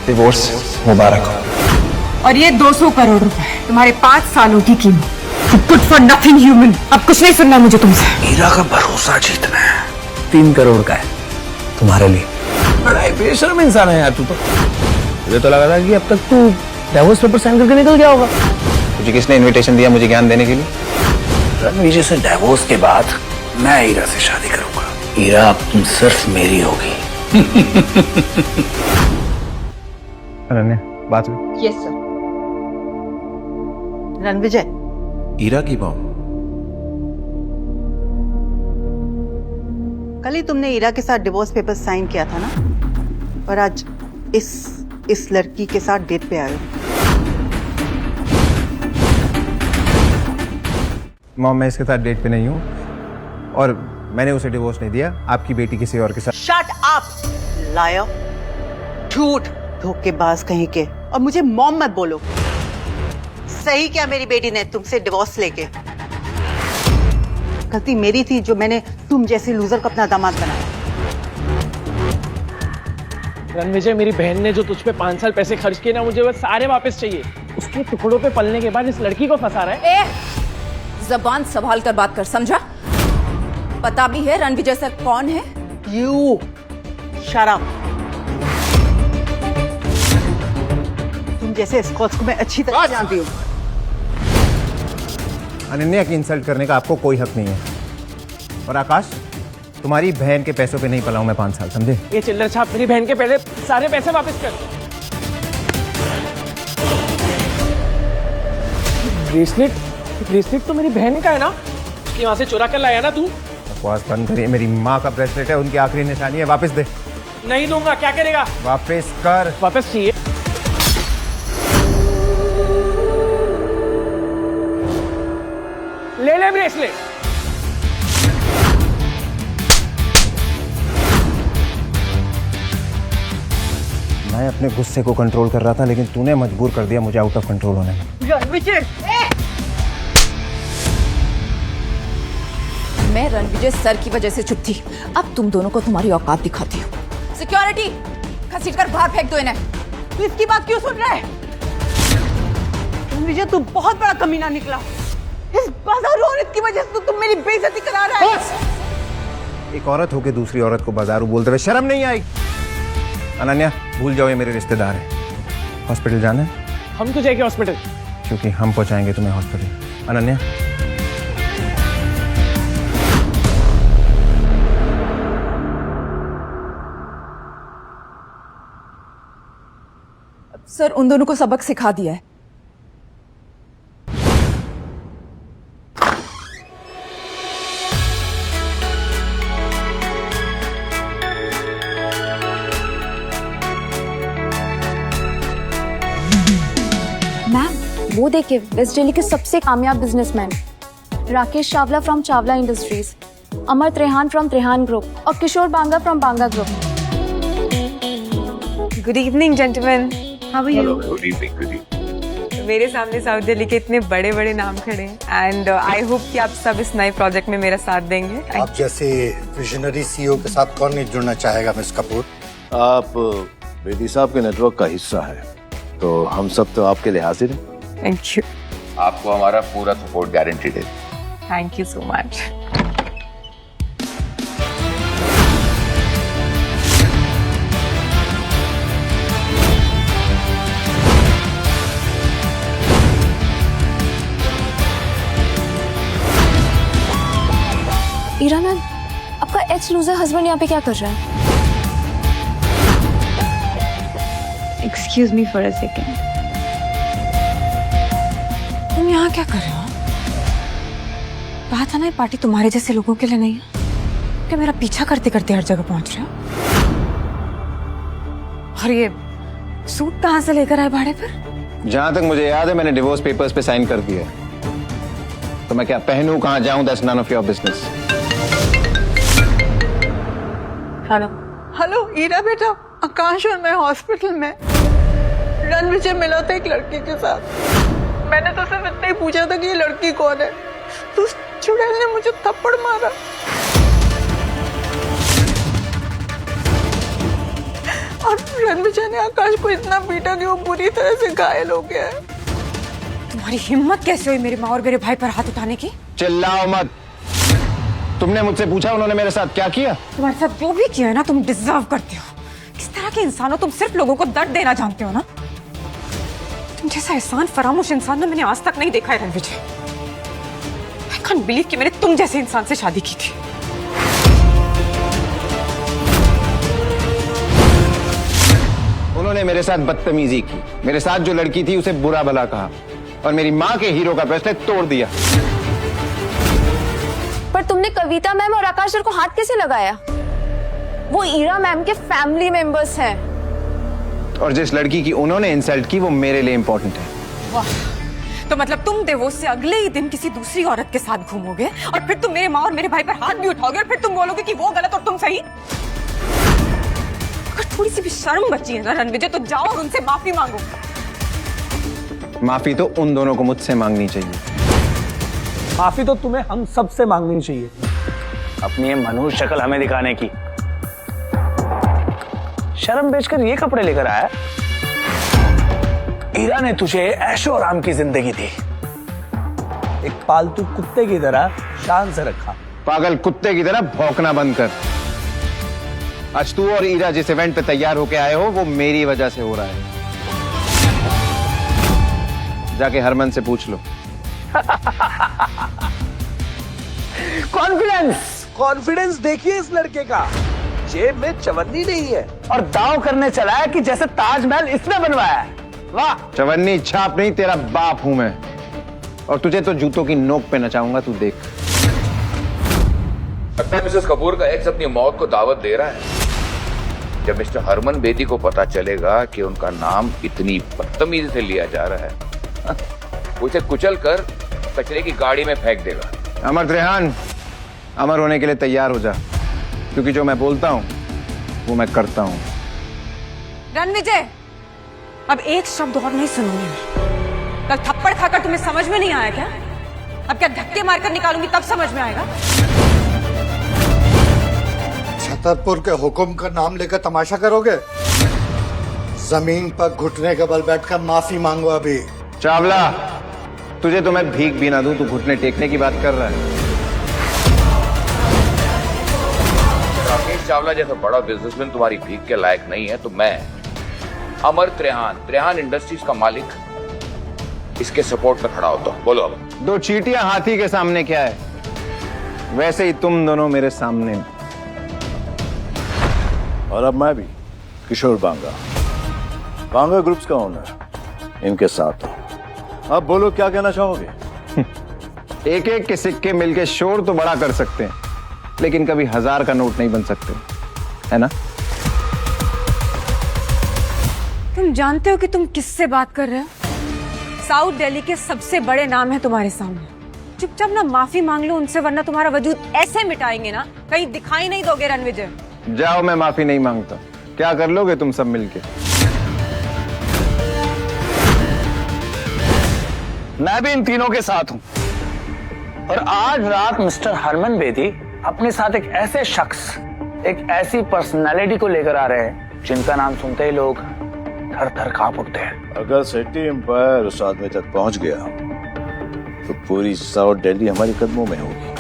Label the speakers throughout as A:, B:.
A: Divorce मुबारक हो।
B: और ये 200 करोड़ रुपए तुम्हारे 5 सालों की कीमत। Good for nothing human. अब कुछ नहीं सुनना मुझे तुमसे।
A: हीरा का भरोसा जीतना है। 3 करोड़ का है तुम्हारे लिए। बड़ा ही बेशर्म इंसान है यार तू तो। मुझे तो लगा था कि अब तक तू डिवोर्स पेपर साइन करके निकल गया होगा। तुझे किसने इनविटेशन दिया मुझे ज्ञान देने के लिए? रणविजय से डिवोर्स के बाद मैं हीरा से शादी करूंगा। हीरा अब तुम सिर्फ मेरी होगी। अनन्या बात हुई?
B: Yes sir. रणविजय,
C: हीरा की मॉम।
D: कल ही तुमने ईरा के साथ डिवोर्स पेपर साइन किया था ना, और आज इस लड़की के साथ डेट पे आए हो।
E: मॉम मैं इसके साथ डेट पे नहीं हूँ और मैंने उसे डिवोर्स नहीं दिया। आपकी बेटी किसी और के साथ।
D: शट अप लायर, झूठ, धोखेबाज कहीं के। और मुझे मॉम मत बोलो। सही क्या मेरी बेटी ने तुमसे डिवोर्स लेके? गलती मेरी थी जो मैंने तुम जैसे लूजर को अपना दामाद बनाया।
F: रणविजय, मेरी बहन ने जो तुझ पे 5 साल पैसे खर्च किए ना, मुझे वो सारे वापस चाहिए। उसके टुकड़ों पे पलने के बाद इस लड़की को फंसा रहा है।
G: जबान संभाल कर बात कर, समझा? पता भी है रणविजय सर कौन है?
D: You shut up. तुम जैसे स्कॉट्स को मैं अच्छी तरह जानती हूँ।
E: अनन्या की इंसल्ट करने का आपको कोई हक नहीं है। और आकाश, तुम्हारी बहन के पैसों पे नहीं पला हूं मैं 5 साल, समझे?
F: ये चिल्लर छाप मेरी बहन के पहले सारे पैसे वापस कर। ब्रेसलेट तो मेरी बहन का है ना? उसकी वहां से चुरा कर लाया ना तू?
E: बकवास बंद करिए। मेरी माँ का ब्रेसलेट है, उनकी आखिरी निशानी है। वापस दे।
F: नहीं दूंगा। क्या करेगा?
E: वापस कर।
F: वापस चाहिए। ले ब्रेसलेट।
E: मैं अपने गुस्से को कंट्रोल कर रहा था, लेकिन तूने मजबूर कर दिया मुझे आउट ऑफ कंट्रोल होने में।
G: मैं रणविजय सर की वजह से चुप थी। अब तुम दोनों को तुम्हारी औकात दिखाती हूँ। सिक्योरिटी, घसीट कर बाहर फेंक दो इन्हें।
D: तू इसकी बात क्यों सुन रहा है? विजय, तू बहुत बड़ा कमीना निकला। इस बाजारू औरत की वजह से तो तुम मेरी बेइज्जती करा रहा है।
E: एक औरत होके दूसरी औरत को बाजारू बोलते हुए शर्म नहीं आई? अनन्या, भूल जाओ ये मेरे रिश्तेदार हैं। हॉस्पिटल जाना है?
F: हम क्यों जाएंगे हॉस्पिटल?
E: क्योंकि हम पहुंचाएंगे तुम्हें हॉस्पिटल। अनन्या,
G: सर उन दोनों को सबक सिखा दिया है।
H: वो देखिए, वेस्ट दिल्ली के सबसे कामयाब businessman Rakesh Chawla from Chawla industries, Amar Trehan from Trehan group और Kishore Banga from Banga group.
B: Good evening gentleman, how are you?
C: Good evening.
B: मेरे सामने साउथ दिल्ली के इतने बड़े बड़े नाम खड़े हैं एंड आई होप कि आप सब इस नए प्रोजेक्ट में मेरा साथ देंगे।
I: आप जैसे विजनरी सीईओ के साथ कौन नहीं जुड़ना चाहेगा मिस कपूर?
C: आप बेदी साहब के नेटवर्क का हिस्सा है, तो हम सब तो आपके लिए हाजिर हैं।
B: Thank you.
J: आपको हमारा पूरा सपोर्ट गारंटीड है।
B: Thank you so much.
H: Ira ma'am, आपका एक्स लूजर हस्बैंड यहाँ पे क्या कर रहा है?
B: Excuse me for a second. तुम यहाँ क्या कर रहे हो? कहा था ना ये पार्टी तुम्हारे जैसे लोगों के लिए नहीं है। क्या मेरा पीछा करते करते हर जगह पहुंच रहे हो? और ये सूट कहाँ से लेकर आए भाड़े पर?
A: जहां तक मुझे याद है मैंने डिवोर्स पेपर्स पे साइन कर दिया। तो मैं क्या पहनूं, कहां जाऊं, that's none of your business.
B: Hello
D: hello Ira बेटा, आकाश और मैं हॉस्पिटल में। रणविजय मिला था एक लड़की के साथ। मैंने तो सिर्फ इतना ही पूछा था कि ये लड़की कौन है, तो उस चुड़ैल ने मुझे थप्पड़ मारा। और रणविजय ने आकाश को इतना पीटा कि वो बुरी तरह से घायल हो गया है।
B: तुम्हारी हिम्मत कैसे हुई मेरी माँ और मेरे भाई पर हाथ उठाने की?
E: चिल्लाओ मत। तुमने मुझसे पूछा उन्होंने मेरे साथ क्या किया?
B: तुम्हारे साथ जो भी किया है ना, तुम डिजर्व करते हो। किस तरह के इंसान हो तुम? सिर्फ लोगों को दर्द देना जानते हो ना। तुम जैसा एहसान फरामोश इंसान ना मैंने आज तक नहीं देखा है रणविजय। आई कांट बिलीव कि मैंने तुम जैसे इंसान से शादी की थी।
E: उन्होंने मेरे साथ बदतमीजी की, मेरे साथ जो लड़की थी उसे बुरा भला कहा और मेरी माँ के हीरो का ब्रेसलेट तोड़ दिया।
H: पर तुमने कविता मैम और आकाश सर को हाथ कैसे लगाया? वो ईरा मैम के फैमिली मेंबर्स हैं।
E: और जिस लड़की की उन्होंने इंसल्ट की वो मेरे लिए इंपॉर्टेंट है।
B: वाह, तो मतलब तुम डिवोर्स से अगले ही दिन किसी दूसरी औरत के साथ घूमोगे और फिर तुम मेरे माँ और मेरे भाई पर हाथ भी उठाओगे और फिर तुम बोलोगे कि वो गलत और तुम सही? अगर थोड़ी सी भी शर्म बची है ना रणविजय, तो जाओ और उनसे माफी मांगो।
E: माफी तो उन दोनों को मुझसे मांगनी चाहिए।
A: माफी तो तुम्हें हम सबसे मांगनी चाहिए, अपनी ये मनुष्य शक्ल हमें दिखाने की। शर्म बेचकर ये कपड़े लेकर आया। ईरा ने तुझे ऐशो आराम की जिंदगी दी, एक पालतू कुत्ते की तरह शान से रखा।
E: पागल कुत्ते की तरह भौंकना बंद कर। आज तू और ईरा जिस इवेंट पे तैयार होके आए हो वो मेरी वजह से हो रहा है। जाके हरमन से पूछ लो।
A: कॉन्फिडेंस देखिए इस लड़के का। जेब में चवन्नी नहीं है और दांव करने चला है कि जैसे ताजमहल इसने बनवाया है। वाह!
E: चवन्नी छाप नहीं, तेरा बाप हूं मैं और तुझे तो जूतों की नोक पे नचाऊंगा, तू देख।
J: लगता है मिसेस कपूर का एक्स अपनी मौत को दावत दे रहा है। जब मिस्टर हरमन बेदी को पता चलेगा कि उनका नाम इतनी बदतमीजी से लिया जा रहा है, उसे कुचल कर कचरे की गाड़ी में फेंक देगा।
E: अमर त्रेहान, अमर होने के लिए तैयार हो जा, क्योंकि जो मैं बोलता हूं वो मैं करता हूं।
B: रणविजय, अब एक शब्द और नहीं सुनूंगी। कल थप्पड़ खाकर तुम्हें समझ में नहीं आया क्या? अब क्या धक्के मारकर निकालूंगी तब समझ में आएगा?
I: छतरपुर के हुक्म का नाम लेकर तमाशा करोगे? जमीन पर घुटने के बल बैठकर माफी मांगो अभी।
E: चावला, तुझे तो मैं भीख भी ना दूं, तू घुटने टेकने की बात कर रहा है।
J: राकेश चावला जैसा बड़ा बिजनेसमैन तुम्हारी भीख के लायक नहीं है, तो मैं अमर त्रेहान इंडस्ट्रीज का मालिक इसके सपोर्ट में खड़ा होता हूं। बोलो अब।
E: दो चींटियां हाथी के सामने क्या है, वैसे ही तुम दोनों मेरे सामने।
C: और अब मैं भी किशोर बांगा, बांगा ग्रुप्स का ओनर, इनके साथ हूं। अब बोलो क्या कहना चाहोगे?
E: एक एक के सिक्के मिलके शोर तो बड़ा कर सकते हैं, लेकिन कभी 1000 का नोट नहीं बन सकते, है ना?
B: तुम जानते हो कि तुम किससे बात कर रहे हो? साउथ दिल्ली के सबसे बड़े नाम है तुम्हारे सामने। चुपचाप ना माफी मांग लो उनसे, वरना तुम्हारा वजूद ऐसे मिटाएंगे ना कहीं दिखाई नहीं दोगे रणविजय।
E: जाओ, मैं माफी नहीं मांगता। क्या कर लोगे तुम सब मिलके?
A: मैं भी इन तीनों के साथ हूं और आज रात मिस्टर हरमन बेदी अपने साथ एक ऐसे शख्स, एक ऐसी पर्सनालिटी को लेकर आ रहे हैं जिनका नाम सुनते ही लोग थर थर कांप उठते हैं।
C: अगर सिटी एम्पायर उस आदमी तक पहुंच गया तो पूरी साउथ दिल्ली हमारे कदमों में होगी।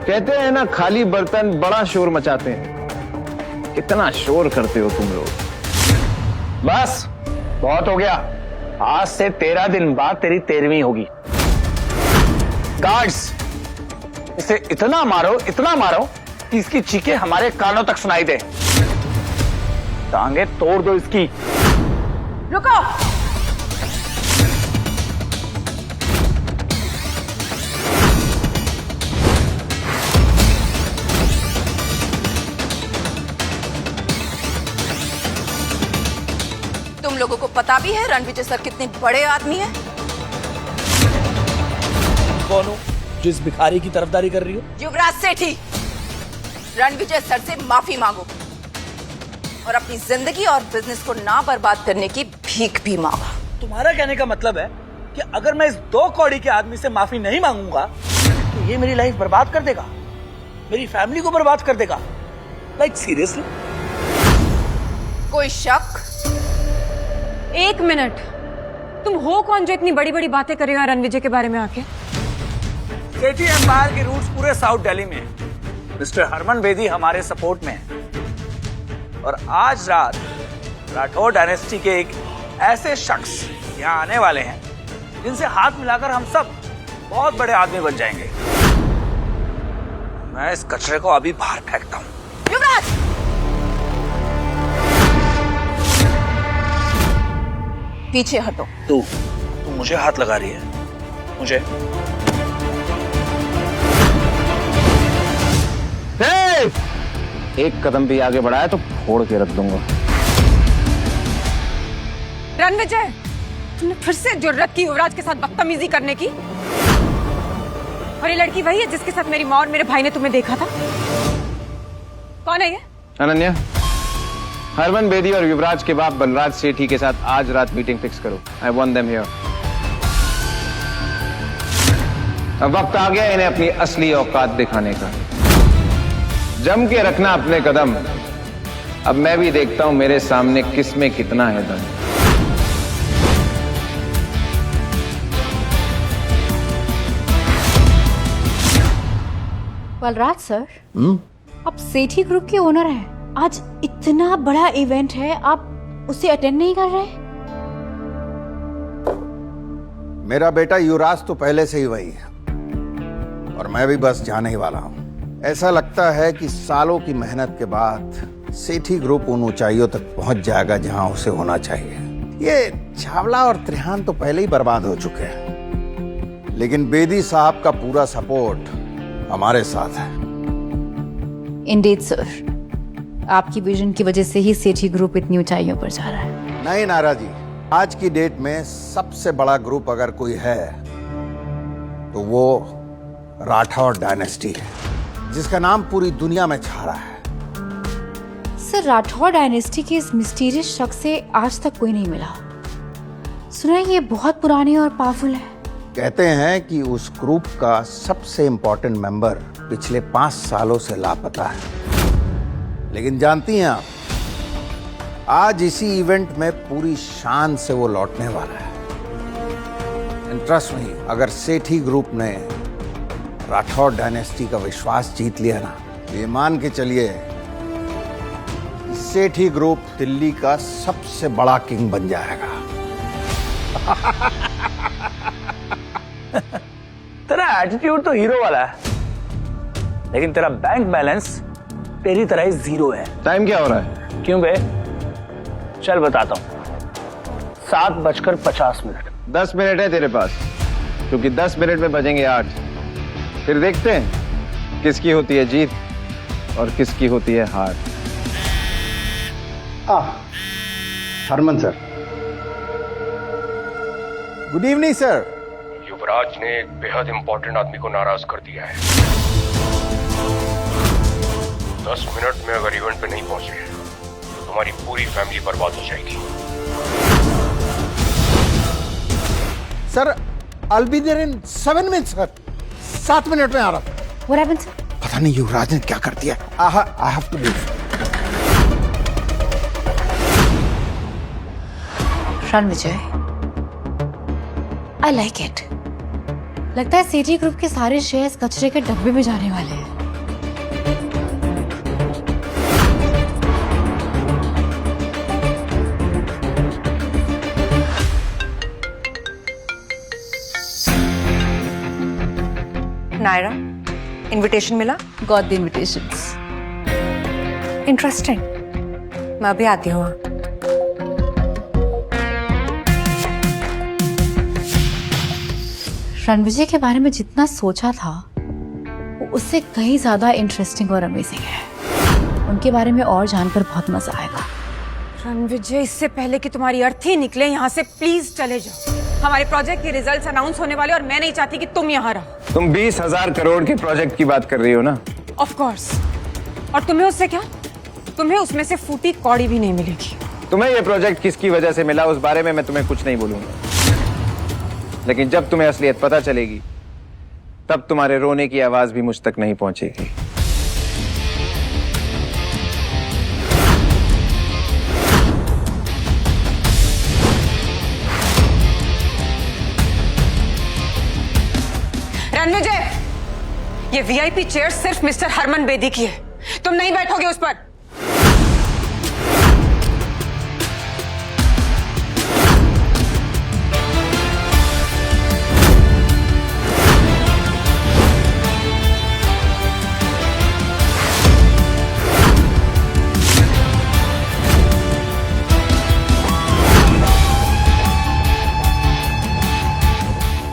E: कहते हैं ना, खाली बर्तन बड़ा शोर मचाते हैं। कितना शोर करते हो तुम लोग।
A: बस बहुत हो गया। आज से 13 दिन बाद तेरी 13वीं होगी। गार्ड्स, इसे इतना मारो कि इसकी चीखें हमारे कानों तक सुनाई दे। टांगे तोड़ दो इसकी।
B: रुको,
G: तुम लोगों को पता भी है रणविजय सर कितने बड़े आदमी हैं?
A: कौन हो जिस भिखारी की तरफदारी कर रही हो?
G: युवराज सेठी। रणविजय सर से माफी मांगो और अपनी जिंदगी और बिजनेस को ना बर्बाद करने की भीख भी मांगो।
A: तुम्हारा कहने का मतलब है कि अगर मैं इस 2 कौड़ी के आदमी से माफी नहीं मांगूंगा तो ये मेरी लाइफ बर्बाद कर देगा, मेरी फैमिली को बर्बाद कर देगा। Like seriously?
G: कोई शक?
B: एक मिनट, तुम हो कौन जो इतनी बड़ी बड़ी बातें करेगा रणविजय के बारे में आके?
A: सेठी एम्पायर की रूट्स पूरे साउथ दिल्ली में है। मिस्टर हरमन बेदी हमारे सपोर्ट में है और आज रात राठौर डायनेस्टी के एक ऐसे शख्स यहाँ आने वाले हैं जिनसे हाथ मिलाकर हम सब बहुत बड़े आदमी बन जाएंगे। मैं इस कचरे को अभी बाहर फेंकता हूँ।
G: युवराज! पीछे हटो।
A: तू मुझे हाथ लगा रही है? मुझे?
E: एक कदम भी आगे बढ़ाया तो फोड़ के रख दूंगा।
B: रणविजय, तुमने फिर से जुर्रत की युवराज के साथ बदतमीजी करने की? और ये लड़की वही है जिसके साथ मेरी माँ और मेरे भाई ने तुम्हें देखा था? कौन है ये?
E: अनन्या, हरमन बेदी और युवराज के बाप बलराज सेठी के साथ आज रात मीटिंग फिक्स करो। I want them here. अब वक्त आ गया इन्हें अपनी असली औकात दिखाने का। जम के रखना अपने कदम। अब मैं भी देखता हूं मेरे सामने किसमें कितना है दम।
H: बलराज सर, आप सेठी ग्रुप के ओनर हैं। आज इतना बड़ा इवेंट है, आप उसे अटेंड नहीं कर रहे?
K: मेरा बेटा युवराज तो पहले से ही वही है और मैं भी बस जाने ही वाला हूं। ऐसा लगता है कि सालों की मेहनत के बाद सेठी ग्रुप उन ऊंचाइयों तक पहुंच जाएगा जहां उसे होना चाहिए। ये चावला और त्रिहान तो पहले ही बर्बाद हो चुके हैं, लेकिन बेदी साहब का पूरा सपोर्ट हमारे साथ है।
H: इंडीड सर, आपकी विजन की वजह से ही सेठी ग्रुप इतनी ऊंचाइयों पर जा रहा है।
K: नहीं नारा जी, आज की डेट में सबसे बड़ा ग्रुप अगर कोई है तो वो राठौर डायनेस्टी है, जिसका नाम पूरी दुनिया में छा रहा है।
H: सर, राठौर डायनेस्टी के इस मिस्टीरियस शख्स से आज तक कोई नहीं मिला। सुना है ये बहुत पुरानी और पावरफुल है।
K: कहते हैं कि उस ग्रुप का सबसे इंपॉर्टेंट मेंबर पिछले 5 सालों से लापता है। लेकिन जानती हैं आप, आज इसी इवेंट में पूरी शान से वो लौटने वाला है। ट्रस्ट मी, अगर सेठी ग्रुप ने राठौर डायनेस्टी का विश्वास जीत लिया ना, ये मान के चलिए सेठी ग्रुप दिल्ली का सबसे बड़ा किंग बन जाएगा।
A: तेरा एटीट्यूड तो हीरो वाला है, लेकिन तेरा बैंक बैलेंस तेरी तरह ही 0 है।
E: टाइम क्या हो रहा है?
A: क्यों बे? चल बताता हूँ। 7:50।
E: 10 मिनट है तेरे पास, क्योंकि 10 मिनट में बजेंगे 8। फिर देखते हैं किसकी होती है जीत और किसकी होती है हार।
K: Harman sir, good evening sir.
L: Yuvraj ने एक बेहद इंपॉर्टेंट आदमी को नाराज कर दिया है। 10 मिनट में अगर इवेंट पे नहीं पहुंचे तो तुम्हारी पूरी फैमिली बर्बाद हो जाएगी।
K: Sir, I'll be there in 7 minutes sir. 7 minute में आ रहा हूं।
H: What happened, sir?
K: पता नहीं युवराज ने क्या कर दिया। I have to leave।
H: Ranvijay, I like it। लगता है सेठी ग्रुप के सारे शेयर्स कचरे के डब्बे में जाने वाले हैं।
B: नायरा, इनविटेशन मिला?
H: Got the invitations।
B: इंटरेस्टिंग। मैं अभी आती हूँ।
H: रणविजय के बारे में जितना सोचा था वो उससे कहीं ज्यादा इंटरेस्टिंग और अमेजिंग है। उनके बारे में और जानकर बहुत मजा आएगा।
B: रणविजय, इससे पहले कि तुम्हारी अर्थी निकले यहाँ से प्लीज चले जाओ। हमारे प्रोजेक्ट के रिजल्ट्स अनाउंस होने वाले और मैं नहीं चाहती कि तुम यहाँ रहो।
E: तुम 20,000 करोड़ के प्रोजेक्ट की बात कर रही हो ना?
B: Of course. और तुम्हें उससे क्या? तुम्हें उसमें से फूटी कौड़ी भी नहीं मिलेगी।
E: तुम्हें ये प्रोजेक्ट किसकी वजह से मिला उस बारे में मैं तुम्हें कुछ नहीं बोलूंगा, लेकिन जब तुम्हें असलियत पता चलेगी तब तुम्हारे रोने की आवाज भी मुझ तक नहीं पहुंचेगी।
B: ये वीआईपी चेयर सिर्फ मिस्टर हरमन बेदी की है, तुम नहीं बैठोगे उस पर।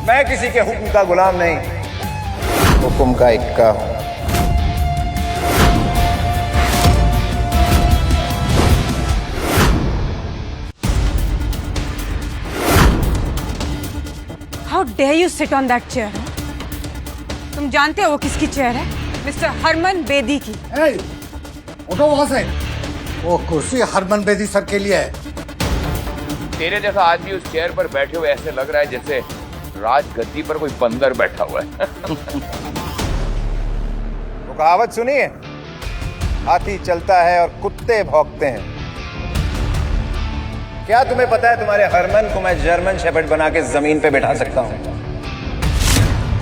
K: मैं किसी के हुक्म का गुलाम नहीं, हुक्म का इक्का हूं।
B: How dare you sit on that chair? तुम जानते हो वो किसकी चेयर है? मिस्टर हरमन बेदी की।
I: उठो वहां से, वो कुर्सी हरमन बेदी सर के लिए है।
J: तेरे जैसा आदमी उस चेयर पर बैठे हुए ऐसे लग रहा है जैसे राजगद्दी पर कोई बंदर बैठा हुआ है।
K: वो कहावत सुनिए, हाथी चलता है और कुत्ते भौंकते हैं। क्या तुम्हें पता है तुम्हारे हरमन को मैं जर्मन शेफर्ड बना के जमीन पे बैठा सकता हूं?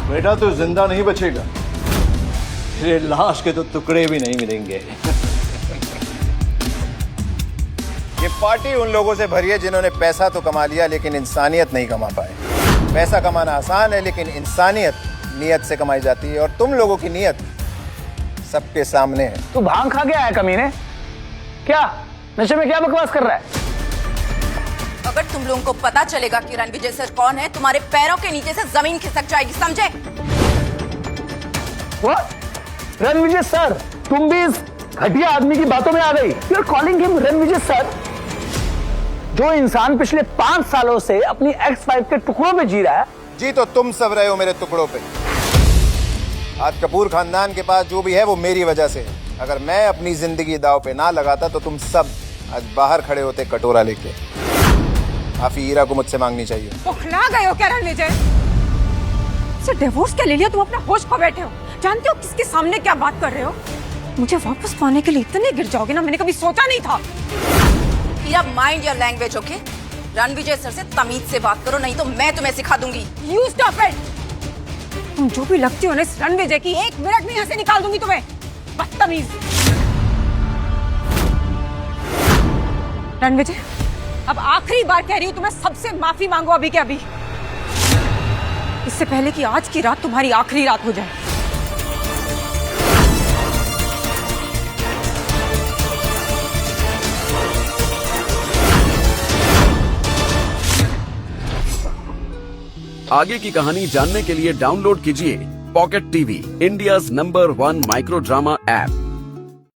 C: बेटा तो जिंदा नहीं बचेगा, तेरे लाश के तो टुकड़े भी नहीं मिलेंगे।
K: ये पार्टी उन लोगों से भरी है जिन्होंने पैसा तो कमा लिया लेकिन इंसानियत नहीं कमा पाए। पैसा कमाना आसान है लेकिन इंसानियत नियत से कमाई जाती है, और तुम लोगों की नियत सबके सामने है।
F: तू भांग खा गया है कमीने? क्या नशे में क्या बकवास कर रहा है?
G: अगर तुम लोगों को पता चलेगा कि रणविजय सर कौन है, तुम्हारे पैरों के नीचे से जमीन खिसक जाएगी, समझे?
F: रणविजय सर, तुम भी इस घटिया आदमी की बातों में आ गई। You are calling him Ranvijay sir? जो इंसान पिछले 5 सालों से अपनी एक्स वाइफ के टुकड़ों पे जी रहा है।
K: जी तो तुम सब रहे हो मेरे टुकड़ों पे। आज कपूर खानदान के पास जो भी है वो मेरी वजह से है। अगर मैं अपनी जिंदगी दांव पे ना लगाता तो तुम सब आज बाहर खड़े होते कटोरा लेके। माफी हीरा को मुझसे मांगनी चाहिए।
B: उखला गए हो क्या रणविजय? सर डिवोर्स क्या ले लिया? तुम अपना होश खो बैठे हो। जानते हो किसके सामने क्या बात कर रहे हो? मुझे वापस पाने के लिए इतने गिर जाओगे ना, मैंने कभी सोचा नहीं था।
G: Heera, mind your language, okay? Ranvijay sir से तमीज से बात करो, नहीं तो मैं तुम्हें सिखा दूंगी।
B: You stop it. तुम जो भी लगती हो ना इस रणविजय की, 1 मिनट में यहाँ से निकाल दूंगी तुम्हें, बदतमीज। रणविजय, अब आखिरी बार कह रही हूँ तुम्हें, सबसे माफी मांगो अभी के अभी, इससे पहले कि आज की रात तुम्हारी आखिरी रात हो जाए।
M: आगे की कहानी जानने के लिए डाउनलोड कीजिए pocket TV, India's number 1 micro drama app.